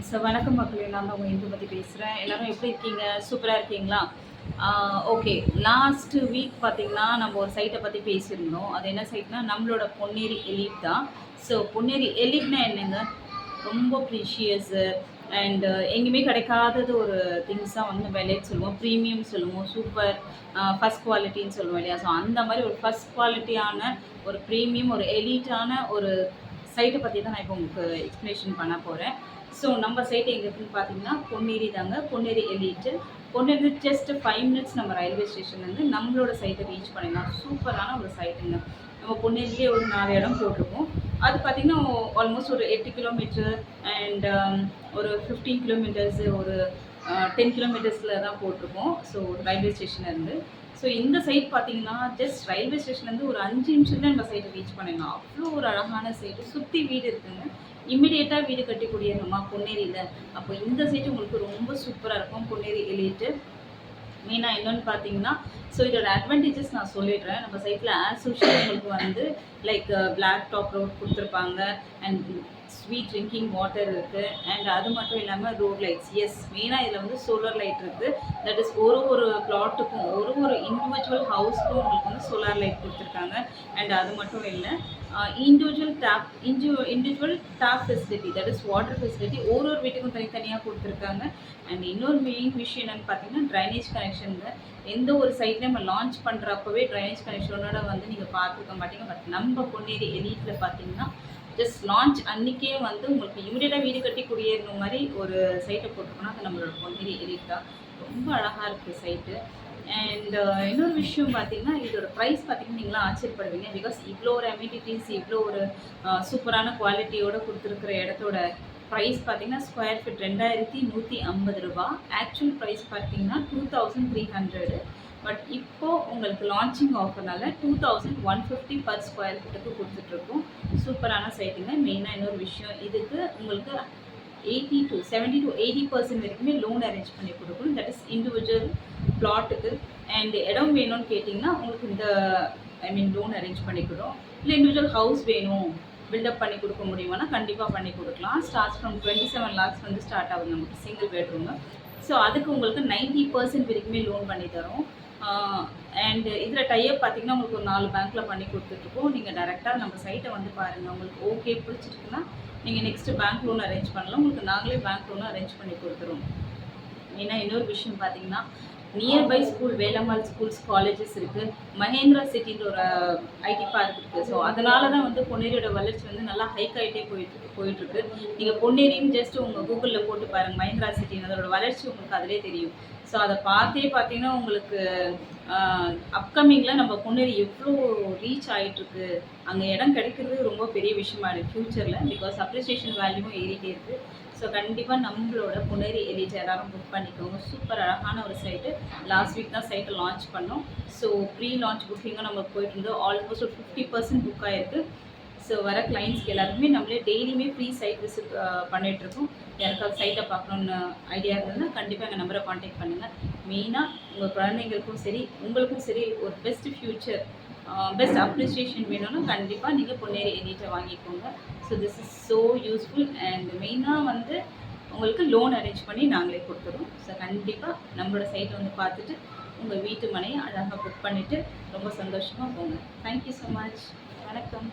So வணக்கம் மக்களே, நான் தான் உங்கள் இந்து பற்றி பேசுகிறேன். எல்லோரும் எப்படி இருக்கீங்க? சூப்பராக இருக்கீங்களா? ஓகே. லாஸ்ட் வீக் பார்த்திங்கன்னா நம்ம ஒரு சைட்டை பற்றி பேசியிருந்தோம். அது என்ன சைட்னா நம்மளோட பொன்னேரி எலிட் தான். ஸோ பொன்னேரி எலிட்னா என்னங்க? ரொம்ப ப்ரீஷியஸு அண்ட் எங்கேயுமே கிடைக்காதது ஒரு திங்ஸ் தான் வந்து விலைன்னு சொல்லுவோம், ப்ரீமியம் சொல்லுவோம், சூப்பர் ஃபஸ்ட் குவாலிட்டின்னு சொல்லுவோம் இல்லையா? ஸோ அந்த மாதிரி ஒரு ஃபஸ்ட் குவாலிட்டியான ஒரு ப்ரீமியம் ஒரு எலிட்டான ஒரு சைட்டை பற்றி தான் நான் இப்போ உங்களுக்கு எக்ஸ்ப்ளனேஷன் பண்ண போகிறேன். ஸோ நம்ம சைட் எங்கே இருக்குன்னு பார்த்தீங்கன்னா பொன்னேரி தாங்க. பொன்னேரி எலிட்டு. பொன்னேரி ஜஸ்ட் 5 மினிட்ஸ் நம்ம ரயில்வே ஸ்டேஷன்லேருந்து நம்மளோட சைட்டை ரீச் பண்ணிடலாம். சூப்பரான ஒரு சைட்டுங்க. நம்ம பொன்னேரியிலே ஒரு 4 இடம் போட்டிருக்கோம். அது பார்த்திங்கன்னா ஆல்மோஸ்ட் ஒரு 8 கிலோமீட்டர் அண்ட் ஒரு 15 கிலோமீட்டர்ஸு ஒரு 10 கிலோமீட்டர்ஸில் தான் போட்டிருக்கோம். ஸோ ரயில்வே ஸ்டேஷன்லேருந்து. ஸோ இந்த சைட் பார்த்தீங்கன்னா ஜஸ்ட் ரயில்வே ஸ்டேஷன்லேருந்து ஒரு 5 நிமிஷத்துல நம்ம சைட்டை ரீச் பண்ணிடலாம். அவ்வளோ ஒரு அழகான சைட்டு. சுற்றி வீடு இருக்குங்க. இம்மிடியேட்டாக வீடு கட்டிக்கூடிய நம்ம பொன்னேரியில். அப்போ இந்த சைட்டு உங்களுக்கு ரொம்ப சூப்பராக இருக்கும். பொன்னேரி எலிட்டு மெயினாக என்னென்னு பார்த்தீங்கன்னா, ஸோ இதோட அட்வான்டேஜஸ் நான் சொல்லிடுறேன். நம்ம சைட்டில் ஆஸ் யூஷுவல் உங்களுக்கு வந்து லைக் பிளாக் டாப் ரோட் கொடுத்துருப்பாங்க அண்ட் ஸ்வீட் ட்ரிங்கிங் வாட்டர் இருக்குது அண்ட் அது மட்டும் இல்லாமல் ரோட் லைட்ஸ். எஸ், மெயினாக இதில் வந்து சோலார் லைட் இருக்குது. தட் இஸ் ஒரு பிளாட்டுக்கும் ஒரு இண்டிவிஜுவல் ஹவுஸ்க்கும் உங்களுக்கு வந்து சோலார் லைட் கொடுத்துருக்காங்க. அண்ட் அது மட்டும் இல்லை, individual tap facility, that is water facility ஒரு வீட்டுக்கும் தனித்தனியாக கொடுத்துருக்காங்க. அண்ட் இன்னொரு மெயின் விஷயம் என்னென்னு பார்த்தீங்கன்னா ட்ரைனேஜ் கனெக்ஷனுங்க. எந்த ஒரு சைட்லேயும் நம்ம லான்ச் பண்ணுறப்பவே ட்ரைனேஜ் கனெக்ஷனோட வந்து நீங்கள் பார்த்துருக்க மாட்டீங்க. பட் நம்ம பொன்னேரி எலிட்டில் பார்த்தீங்கன்னா ஜஸ்ட் லான்ச் அன்றைக்கே வந்து உங்களுக்கு இமீடியட்டாக வீடு கட்டி குடியேறின மாதிரி ஒரு சைட்டை போட்டிருக்கோன்னா அது நம்மளோட பொன்னேரி எலிட் தான். ரொம்ப அழகாக இருக்குது சைட்டு. அண்ட் இன்னொரு விஷயம் பார்த்தீங்கன்னா இதோட ப்ரைஸ் பார்த்தீங்கன்னா நீங்களாம் ஆச்சரியப்படுவீங்க. பிகாஸ் இவ்வளோ ஒரு அமினிட்டிஸ், இவ்வளோ ஒரு சூப்பரான குவாலிட்டியோடு கொடுத்துருக்குற இடத்தோட ப்ரைஸ் பார்த்தீங்கன்னா ஸ்கொயர் ஃபீட் 2150 ரூபா. ஆக்சுவல் ப்ரைஸ் பார்த்தீங்கன்னா 2300. பட் இப்போது உங்களுக்கு லான்ச்சிங் ஆஃபர்னால 2150 பர் ஸ்கொயர் ஃபீட்டுக்கு கொடுத்துட்ருக்கோம். சூப்பரான சைட்டுங்க. மெயினாக இன்னொரு விஷயம், இதுக்கு உங்களுக்கு 70 to 80% வரைக்குமே லோன் அரேஞ்ச் பண்ணி கொடுக்கணும். தட் இஸ் இண்டிவிஜுவல் பிளாட்டுக்கு. அண்ட் இடம் வேணும்னு கேட்டிங்கன்னா உங்களுக்கு இந்த லோன் அரேஞ்ச் பண்ணிக்கிறோம். இல்லை இண்டிவிஜுவல் ஹவுஸ் வேணும், பில்டப் பண்ணி கொடுக்க முடியுமானா கண்டிப்பாக பண்ணி கொடுக்கலாம். ஸ்டார்ட்ஸ் ஃப்ரம் 27 lakhs வந்து ஸ்டார்ட் ஆகுது நமக்கு சிங்கிள் பெட்ரூமு. ஸோ அதுக்கு உங்களுக்கு 90% வரைக்குமே லோன் பண்ணி தரோம். அண்ட் இதில் டைப் பார்த்திங்கன்னா உங்களுக்கு ஒரு 4 பேங்க்கில் பண்ணி கொடுத்துட்ருக்கோம். நீங்கள் டேரெக்டாக நம்ம சைட்டை வந்து பாருங்கள். உங்களுக்கு ஓகே பிடிச்சிருக்குன்னா நீங்கள் நெக்ஸ்ட்டு பேங்க் லோன் அரேஞ்ச் பண்ணலாம். உங்களுக்கு நாங்களே பேங்க் லோனும் அரேஞ்ச் பண்ணி கொடுத்துருவோம். மெயினாக இன்னொரு விஷயம் பார்த்தீங்கன்னா nearby school, Velammal schools, colleges இருக்குது. மகேந்திரா சிட்டின்ற ஒரு ஐடி பார்க் இருக்குது. ஸோ அதனால தான் வந்து பொன்னேரியோட வளர்ச்சி வந்து நல்லா ஹைக் ஆகிட்டே போயிட்டுருக்கு. நீங்கள் பொன்னேரின்னு ஜஸ்ட் உங்கள் கூகுளில் போட்டு பாருங்கள் மகேந்திரா சிட்டின்னு, அதோட வளர்ச்சி உங்களுக்கு அதிலே தெரியும். ஸோ அதை பார்த்தீங்கன்னா உங்களுக்கு அப்கமிங்கில் நம்ம பொன்னேரி எவ்வளோ ரீச் ஆகிட்டுருக்கு, அங்கே இடம் கிடைக்கிறது ரொம்ப பெரிய விஷயமா இருக்குது ஃப்யூச்சரில். பிகாஸ் அப்ரிசியேஷன் வேல்யூவும் ஏறிட்டே இருக்குது. ஸோ கண்டிப்பாக நம்மளோட பொன்னேரி எலிட் எல்லாரும் புக் பண்ணிக்கோங்க. சூப்பர் அழகான ஒரு சைட்டு. லாஸ்ட் வீக் தான் சைட்டை லான்ச் பண்ணோம். ஸோ ப்ரீ லான்ச் புக்கிங்கும் நம்ம போயிட்டு இருந்தோம். ஆல்மோஸ்ட் ஒரு 50% புக் ஆகிருக்கு. ஸோ வர கிளைண்ட்ஸ்க்கு எல்லாருக்குமே நம்மளே டெய்லியுமே ஃப்ரீ சைட் விசிட் பண்ணிகிட்ருக்கோம். யாருக்காவது சைட்டை பார்க்கணுன்னு ஐடியா இருந்ததுன்னா கண்டிப்பாக எங்கள் நம்பரை காண்டாக்ட் பண்ணுங்கள். மெயினாக உங்கள் குழந்தைங்களுக்கும் சரி உங்களுக்கும் சரி ஒரு பெஸ்ட் ஃப்யூச்சர், பெஸ்ட் அப்ரிசியேஷன் வேணும்னா கண்டிப்பாக நீங்கள் பொன்னேரி எலிட்டை வாங்கிக்கோங்க. So this is so useful. And மெயினாக வந்து உங்களுக்கு லோன் அரேஞ்ச் பண்ணி நாங்களே கொடுத்துருவோம். ஸோ கண்டிப்பாக நம்மளோட சைட்டை வந்து பார்த்துட்டு உங்கள் வீட்டு மனையை அழகாக புக் பண்ணிவிட்டு ரொம்ப சந்தோஷமாக போங்க. Thank you so much. வணக்கம்.